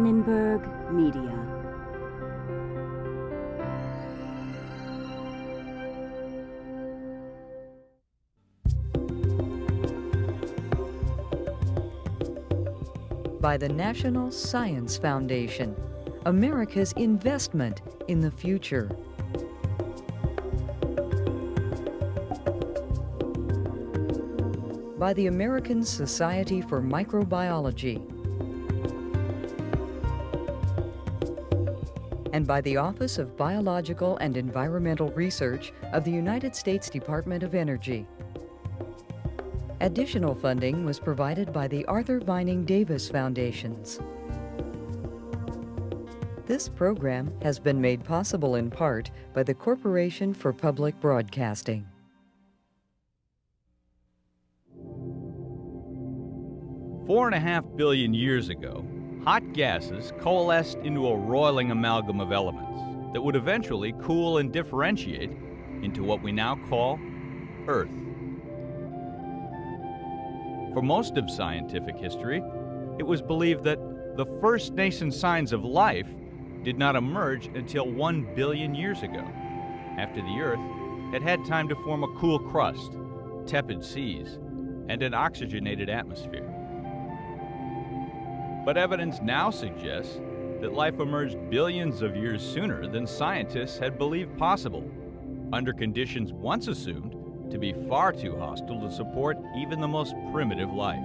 Annenberg Media. By the National Science Foundation, America's investment in the future. By the American Society for Microbiology. And by the Office of Biological and Environmental Research of the United States Department of Energy. Additional funding was provided by the Arthur Vining Davis Foundations. This program has been made possible in part by the Corporation for Public Broadcasting. Four and a half billion years ago, hot gases coalesced into a roiling amalgam of elements that would eventually cool and differentiate into what we now call Earth. For most of scientific history, it was believed that the first nascent signs of life did not emerge until 1 billion years ago, after the Earth had had time to form a cool crust, tepid seas, and an oxygenated atmosphere. But evidence now suggests that life emerged billions of years sooner than scientists had believed possible, under conditions once assumed to be far too hostile to support even the most primitive life.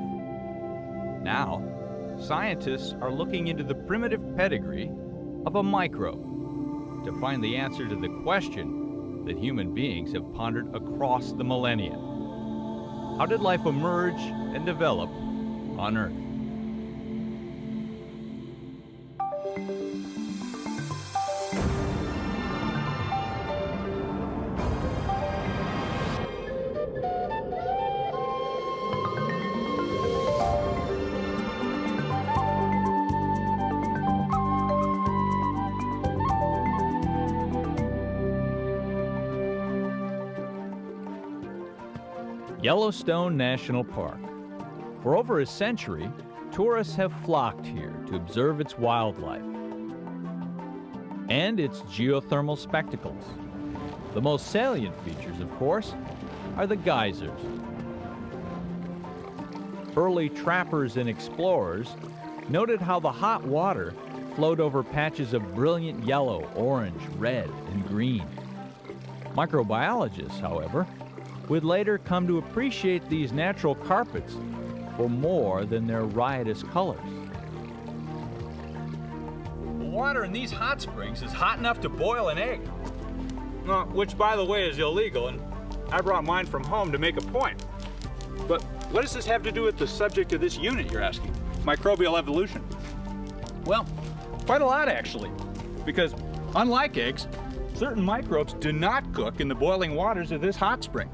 Now, scientists are looking into the primitive pedigree of a microbe to find the answer to the question that human beings have pondered across the millennia. How did life emerge and develop on Earth? Yellowstone National Park. For over a century, tourists have flocked here to observe its wildlife and its geothermal spectacles. The most salient features, of course, are the geysers. Early trappers and explorers noted how the hot water flowed over patches of brilliant yellow, orange, red, and green. Microbiologists, however, would later come to appreciate these natural carpets for more than their riotous colors. The water in these hot springs is hot enough to boil an egg. Which, by the way, is illegal, and I brought mine from home to make a point. But what does this have to do with the subject of this unit, you're asking? Microbial evolution. Well, quite a lot, actually. Because, unlike eggs, certain microbes do not cook in the boiling waters of this hot spring.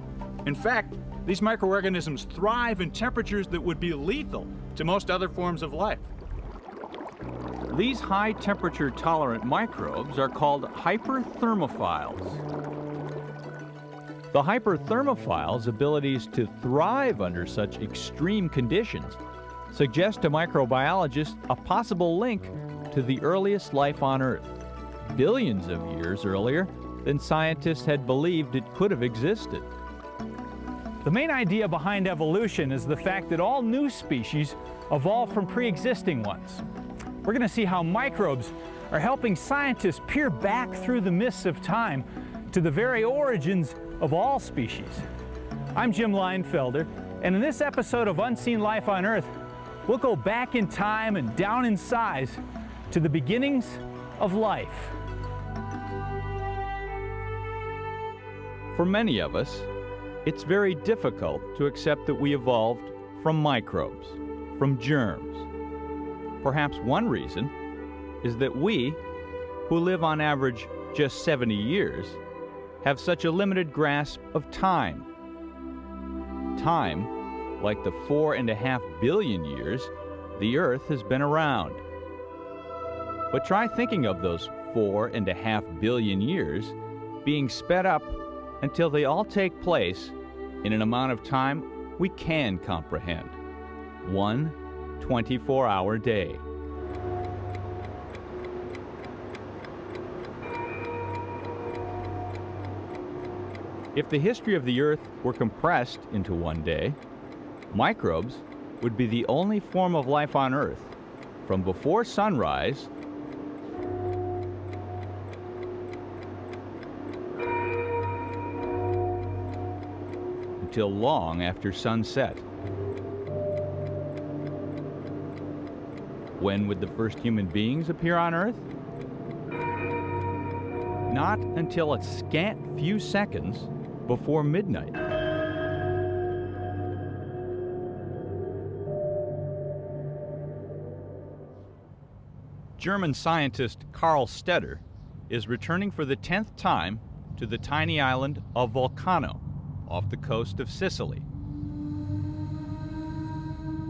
In fact, these microorganisms thrive in temperatures that would be lethal to most other forms of life. These high-temperature tolerant microbes are called hyperthermophiles. The hyperthermophiles' abilities to thrive under such extreme conditions suggest to microbiologists a possible link to the earliest life on Earth, billions of years earlier than scientists had believed it could have existed. The main idea behind evolution is the fact that all new species evolve from pre-existing ones. We're going to see how microbes are helping scientists peer back through the mists of time to the very origins of all species. I'm Jim Leinfelder, and in this episode of Unseen Life on Earth, we'll go back in time and down in size to the beginnings of life. For many of us, it's very difficult to accept that we evolved from microbes, from germs. Perhaps one reason is that we, who live on average just 70 years, have such a limited grasp of time. Time, like the 4.5 billion years the Earth has been around. But try thinking of those 4.5 billion years being sped up until they all take place in an amount of time we can comprehend. One 24-hour day. If the history of the Earth were compressed into one day, microbes would be the only form of life on Earth from before sunrise until long after sunset. When would the first human beings appear on Earth? Not until a scant few seconds before midnight. German scientist Karl Stetter is returning for the 10th time to the tiny island of Vulcano off the coast of Sicily.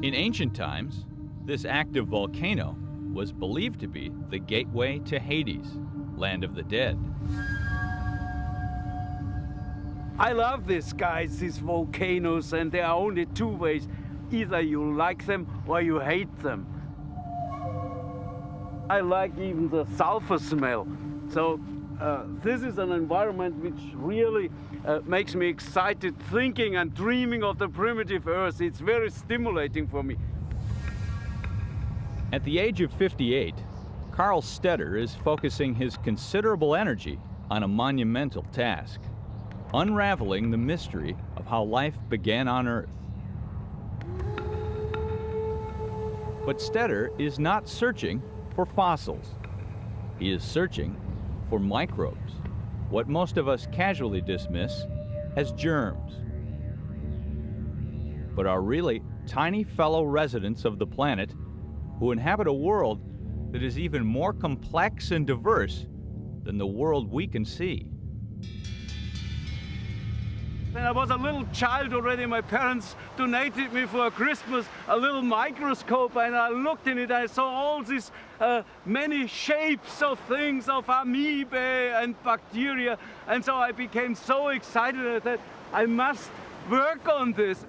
In ancient times, this active volcano was believed to be the gateway to Hades, land of the dead. I love these guys, these volcanoes, and there are only two ways. Either you like them or you hate them. I like even the sulfur smell. So this is an environment which really makes me excited thinking and dreaming of the primitive Earth. It's very stimulating for me. At the age of 58, Karl Stetter is focusing his considerable energy on a monumental task: unraveling the mystery of how life began on Earth. But Stetter is not searching for fossils. He is searching for microbes, what most of us casually dismiss as germs, but are really tiny fellow residents of the planet who inhabit a world that is even more complex and diverse than the world we can see. When I was a little child already, my parents donated me for Christmas a little microscope, and I looked in it. I saw all these many shapes of things, of amoebae and bacteria, and so I became so excited that I must work on this.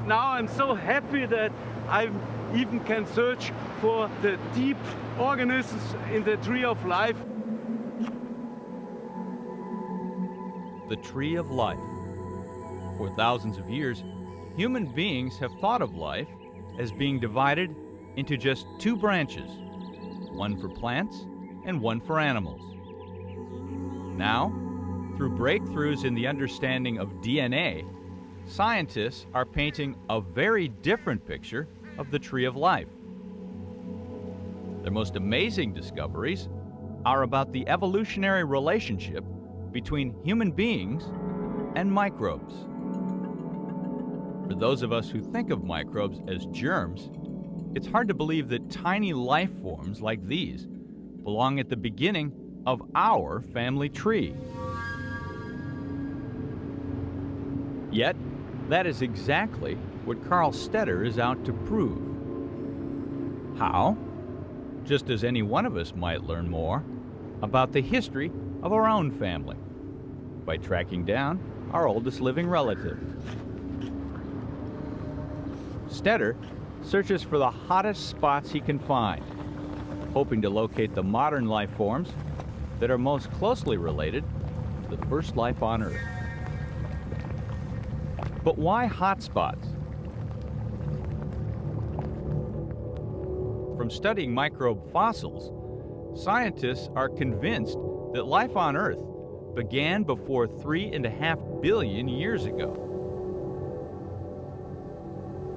Now I'm so happy that I even can search for the deep organisms in the tree of life. The tree of life. For thousands of years, human beings have thought of life as being divided into just two branches, one for plants and one for animals. Now, through breakthroughs in the understanding of DNA, scientists are painting a very different picture of the tree of life. Their most amazing discoveries are about the evolutionary relationship between human beings and microbes. For those of us who think of microbes as germs, it's hard to believe that tiny life forms like these belong at the beginning of our family tree. Yet, that is exactly what Karl Stetter is out to prove. How? Just as any one of us might learn more about the history of our own family by tracking down our oldest living relative. Stetter searches for the hottest spots he can find, hoping to locate the modern life forms that are most closely related to the first life on Earth. But why hotspots? From studying microbe fossils, scientists are convinced that life on Earth began before 3.5 billion years ago.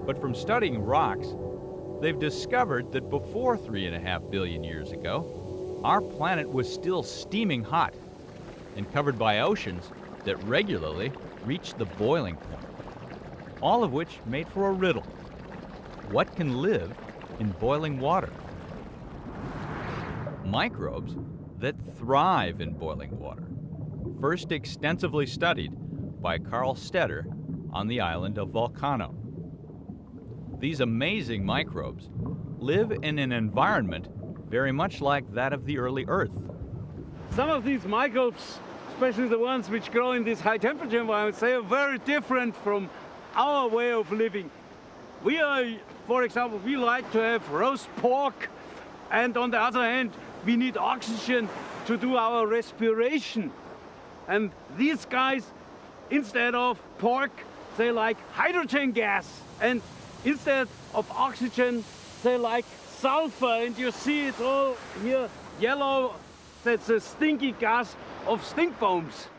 But from studying rocks, they've discovered that before 3.5 billion years ago, our planet was still steaming hot and covered by oceans that regularly reached the boiling point, all of which made for a riddle. What can live in boiling water? Microbes that thrive in boiling water, first extensively studied by Karl Stetter on the island of Vulcano. These amazing microbes live in an environment very much like that of the early Earth. Some of these microbes, especially the ones which grow in this high temperature environments, they are very different from our way of living. We are, for example, we like to have roast pork, and on the other hand, we need oxygen to do our respiration. And these guys, instead of pork, they like hydrogen gas. And instead of oxygen, they like sulfur. And you see it's all here yellow. That's a stinky gas of stink bombs.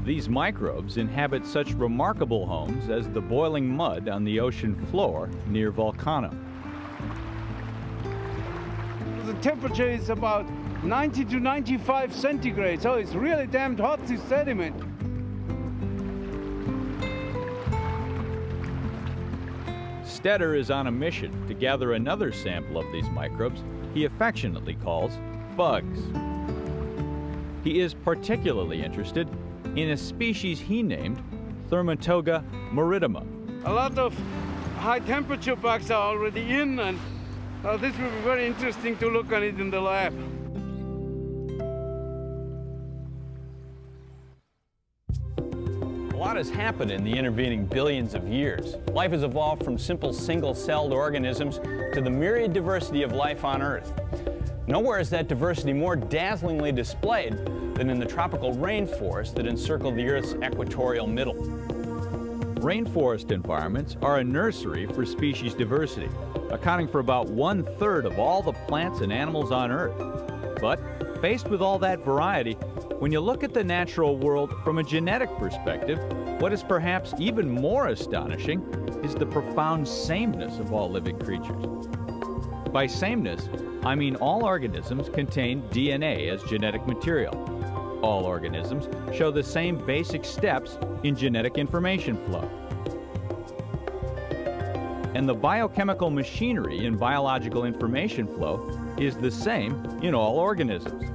These microbes inhabit such remarkable homes as the boiling mud on the ocean floor near Volcano. The temperature is about 90 to 95 centigrade, so it's really damn hot, this sediment. Stetter is on a mission to gather another sample of these microbes he affectionately calls bugs. He is particularly interested in a species he named Thermatoga marittima. A lot of high temperature bugs are already in, and this will be very interesting to look at it in the lab. A lot has happened in the intervening billions of years. Life has evolved from simple single-celled organisms to the myriad diversity of life on Earth. Nowhere is that diversity more dazzlingly displayed than in the tropical rainforests that encircle the Earth's equatorial middle. Rainforest environments are a nursery for species diversity, accounting for about 1/3 of all the plants and animals on Earth. But faced with all that variety, when you look at the natural world from a genetic perspective, what is perhaps even more astonishing is the profound sameness of all living creatures. By sameness, I mean all organisms contain DNA as genetic material. All organisms show the same basic steps in genetic information flow. And the biochemical machinery in biological information flow is the same in all organisms.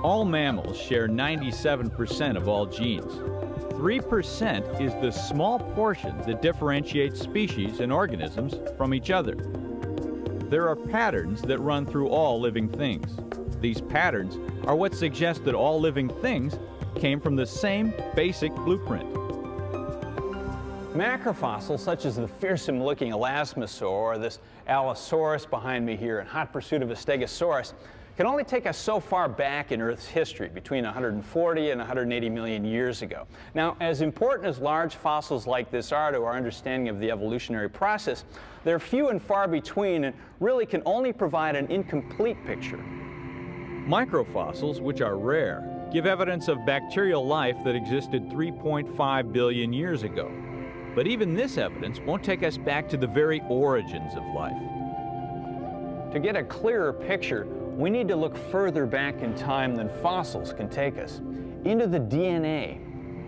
All mammals share 97% of all genes. 3% is the small portion that differentiates species and organisms from each other. There are patterns that run through all living things. These patterns are what suggest that all living things came from the same basic blueprint. Macrofossils such as the fearsome-looking elasmosaur or this Allosaurus behind me here in hot pursuit of a Stegosaurus can only take us so far back in Earth's history, between 140 and 180 million years ago. Now, as important as large fossils like this are to our understanding of the evolutionary process, they're few and far between and really can only provide an incomplete picture. Microfossils, which are rare, give evidence of bacterial life that existed 3.5 billion years ago. But even this evidence won't take us back to the very origins of life. To get a clearer picture, we need to look further back in time than fossils can take us, into the DNA,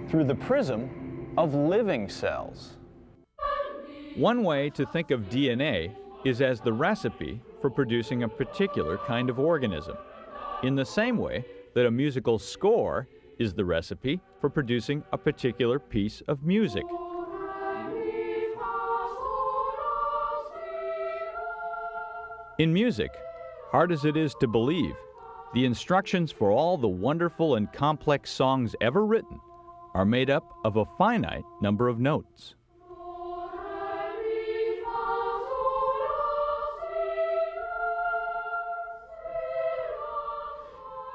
through the prism of living cells. One way to think of DNA is as the recipe for producing a particular kind of organism, in the same way that a musical score is the recipe for producing a particular piece of music. In music, hard as it is to believe, the instructions for all the wonderful and complex songs ever written are made up of a finite number of notes.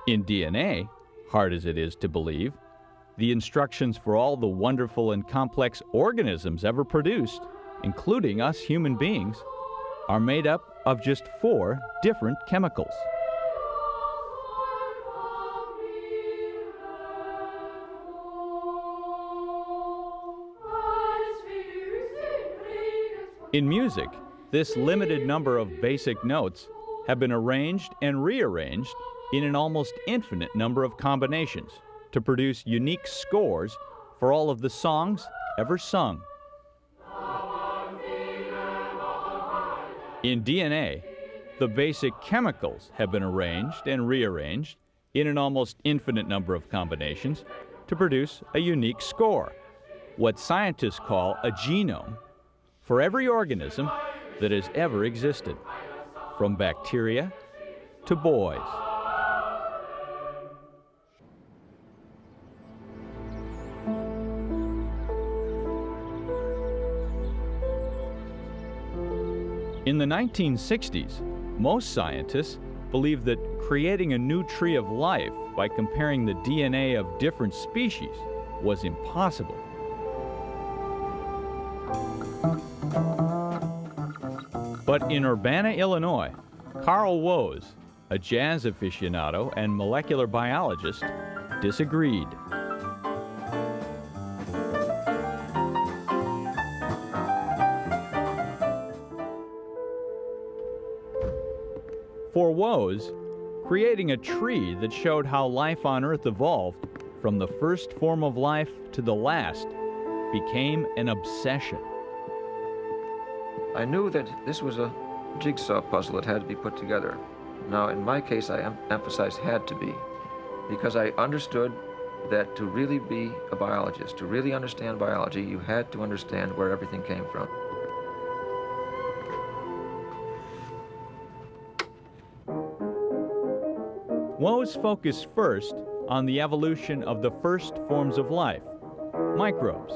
In DNA, hard as it is to believe, the instructions for all the wonderful and complex organisms ever produced, including us human beings, are made up of just 4 different chemicals. In music, this limited number of basic notes have been arranged and rearranged in an almost infinite number of combinations to produce unique scores for all of the songs ever sung. In DNA, the basic chemicals have been arranged and rearranged in an almost infinite number of combinations to produce a unique score, what scientists call a genome, for every organism that has ever existed, from bacteria to boys. In the 1960s, most scientists believed that creating a new tree of life by comparing the DNA of different species was impossible. But in Urbana, Illinois, Carl Woese, a jazz aficionado and molecular biologist, disagreed. For Woese, creating a tree that showed how life on Earth evolved from the first form of life to the last became an obsession. I knew that this was a jigsaw puzzle that had to be put together. Now, in my case, I emphasize had to be, because I understood that to really be a biologist, to really understand biology, you had to understand where everything came from. Woese focused first on the evolution of the first forms of life, microbes.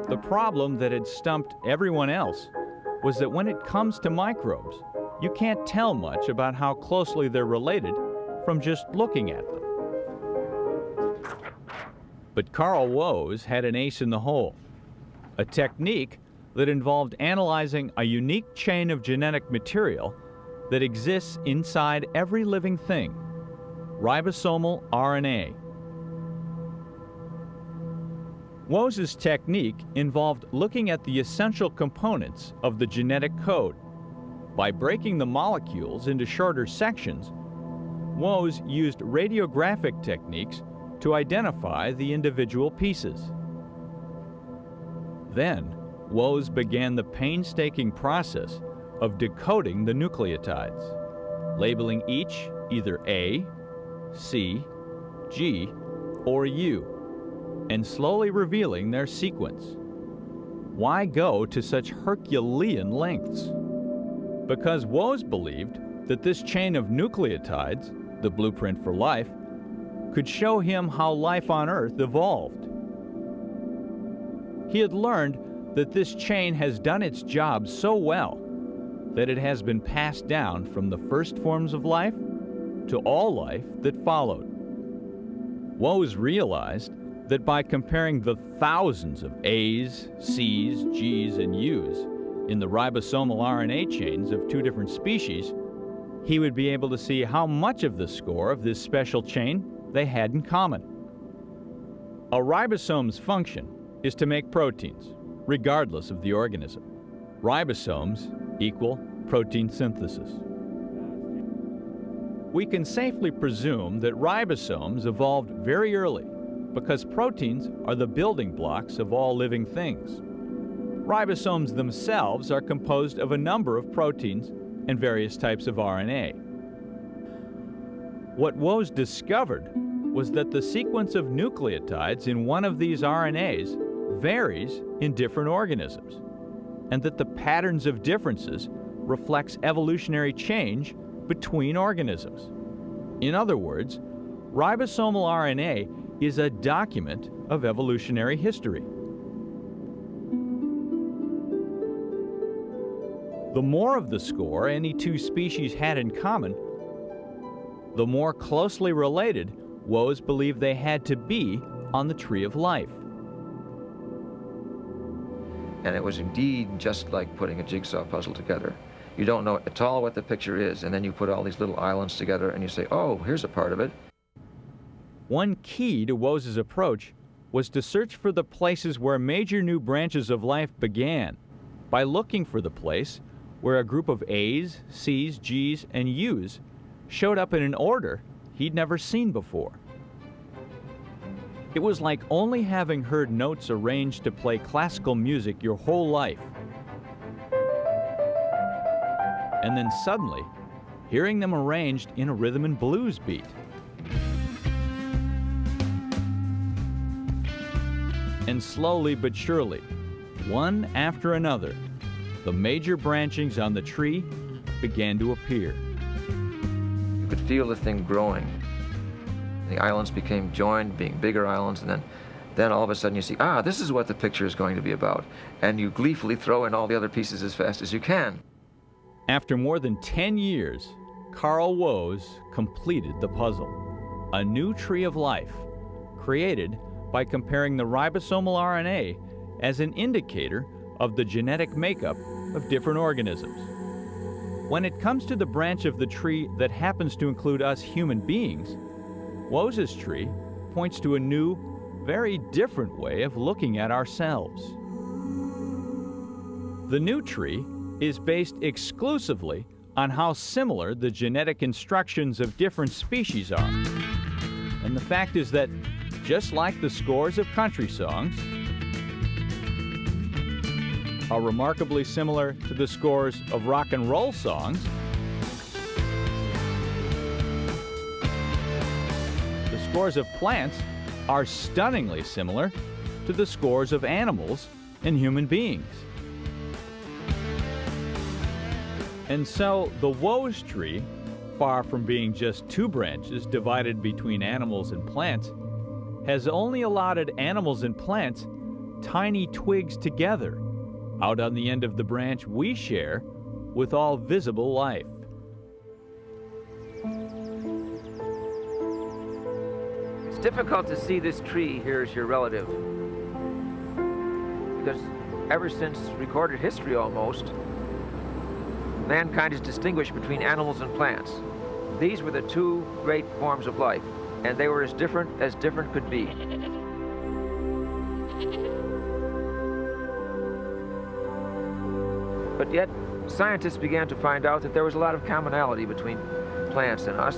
The problem that had stumped everyone else was that when it comes to microbes, you can't tell much about how closely they're related from just looking at them. But Carl Woese had an ace in the hole, a technique that involved analyzing a unique chain of genetic material that exists inside every living thing, ribosomal RNA. Woese's technique involved looking at the essential components of the genetic code. By breaking the molecules into shorter sections, Woese used radiographic techniques to identify the individual pieces. Then, Woese began the painstaking process of decoding the nucleotides, labeling each either A, C, G, or U, and slowly revealing their sequence. Why go to such Herculean lengths? Because Woese believed that this chain of nucleotides, the blueprint for life, could show him how life on Earth evolved. He had learned that this chain has done its job so well that it has been passed down from the first forms of life to all life that followed. Woese realized that by comparing the thousands of A's, C's, G's, and U's in the ribosomal RNA chains of two different species, he would be able to see how much of the score of this special chain they had in common. A ribosome's function is to make proteins, regardless of the organism. Ribosomes equal protein synthesis. We can safely presume that ribosomes evolved very early because proteins are the building blocks of all living things. Ribosomes themselves are composed of a number of proteins and various types of RNA. What Woese discovered was that the sequence of nucleotides in one of these RNAs varies in different organisms, and that the patterns of differences reflects evolutionary change between organisms. In other words, ribosomal RNA is a document of evolutionary history. The more of the score any two species had in common, the more closely related Woese believed they had to be on the tree of life. And it was indeed just like putting a jigsaw puzzle together. You don't know at all what the picture is, and then you put all these little islands together and you say, oh, here's a part of it. One key to Woese's approach was to search for the places where major new branches of life began by looking for the place where a group of A's, C's, G's, and U's showed up in an order he'd never seen before. It was like only having heard notes arranged to play classical music your whole life, and then suddenly hearing them arranged in a rhythm and blues beat. And slowly but surely, one after another, the major branchings on the tree began to appear. You could feel the thing growing. The islands became joined, being bigger islands, and then all of a sudden you see, this is what the picture is going to be about. And you gleefully throw in all the other pieces as fast as you can. After more than 10 years, Carl Woese completed the puzzle. A new tree of life, created by comparing the ribosomal RNA as an indicator of the genetic makeup of different organisms. When it comes to the branch of the tree that happens to include us human beings, Woese's tree points to a new, very different way of looking at ourselves. The new tree is based exclusively on how similar the genetic instructions of different species are. And the fact is that, just like the scores of country songs are remarkably similar to the scores of rock and roll songs, the scores of plants are stunningly similar to the scores of animals and human beings. And so the Woese tree, far from being just two branches divided between animals and plants, has only allotted animals and plants tiny twigs together out on the end of the branch we share with all visible life. It's difficult to see this tree here as your relative, because ever since recorded history almost, mankind has distinguished between animals and plants. These were the two great forms of life, and they were as different could be. But yet, scientists began to find out that there was a lot of commonality between plants and us,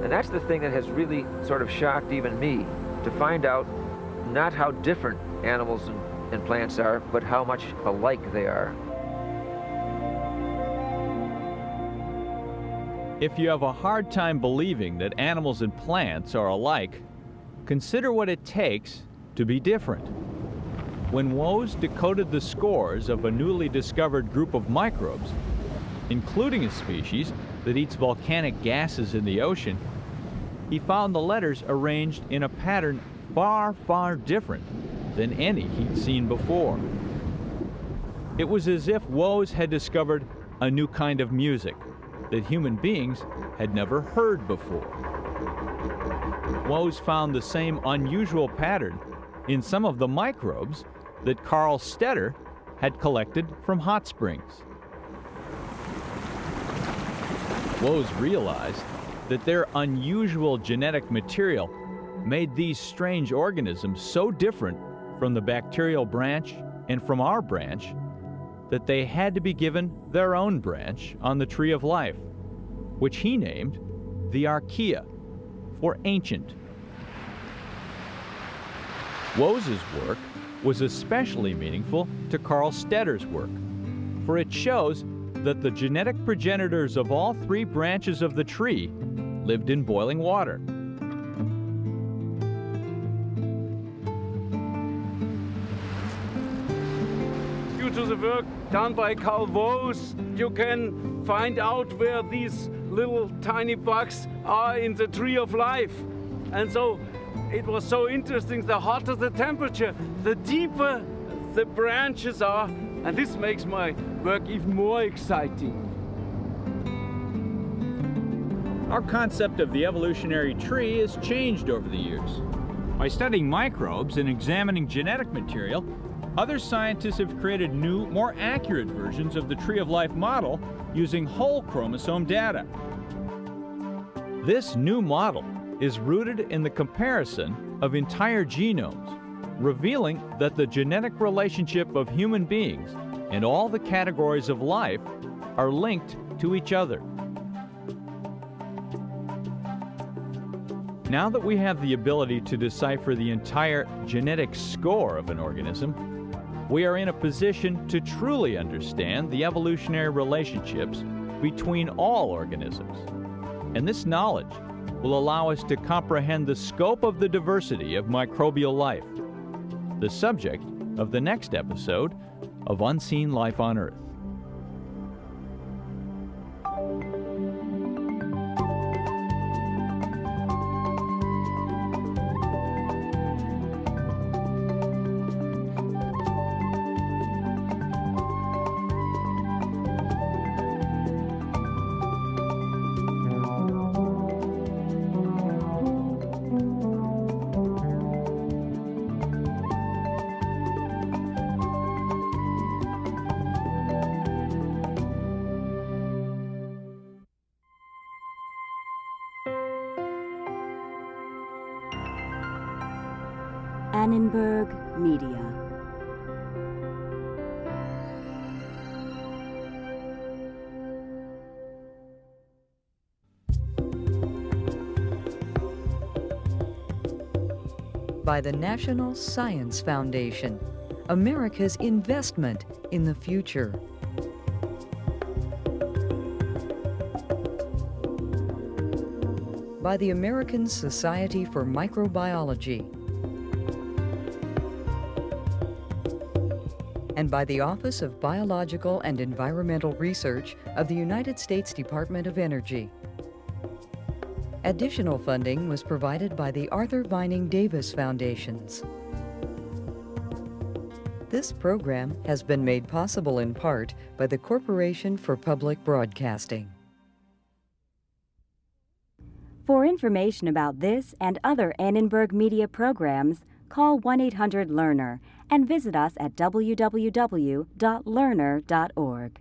and that's the thing that has really sort of shocked even me, to find out not how different animals and plants are, but how much alike they are. If you have a hard time believing that animals and plants are alike, consider what it takes to be different. When Woese decoded the scores of a newly discovered group of microbes, including a species that eats volcanic gases in the ocean, he found the letters arranged in a pattern far, far different than any he'd seen before. It was as if Woese had discovered a new kind of music that human beings had never heard before. Woese found the same unusual pattern in some of the microbes that Carl Stetter had collected from hot springs. Woese realized that their unusual genetic material made these strange organisms so different from the bacterial branch and from our branch that they had to be given their own branch on the tree of life, which he named the Archaea, for ancient. Woese's work was especially meaningful to Carl Stetter's work, for it shows that the genetic progenitors of all three branches of the tree lived in boiling water. Due to the work done by Carl Woese, you can find out where these little tiny bugs are in the tree of life. And so it was so interesting. The hotter the temperature, the deeper the branches are, and this makes my work even more exciting. Our concept of the evolutionary tree has changed over the years. By studying microbes and examining genetic material, other scientists have created new, more accurate versions of the tree of life model using whole chromosome data. This new model is rooted in the comparison of entire genomes, revealing that the genetic relationship of human beings and all the categories of life are linked to each other. Now that we have the ability to decipher the entire genetic score of an organism, we are in a position to truly understand the evolutionary relationships between all organisms. And this knowledge will allow us to comprehend the scope of the diversity of microbial life, the subject of the next episode of Unseen Life on Earth. Annenberg Media. By the National Science Foundation, America's investment in the future. By the American Society for Microbiology. And by the Office of Biological and Environmental Research of the United States Department of Energy. Additional funding was provided by the Arthur Vining Davis Foundations. This program has been made possible in part by the Corporation for Public Broadcasting. For information about this and other Annenberg Media programs, call 1-800-LEARNER and visit us at www.learner.org.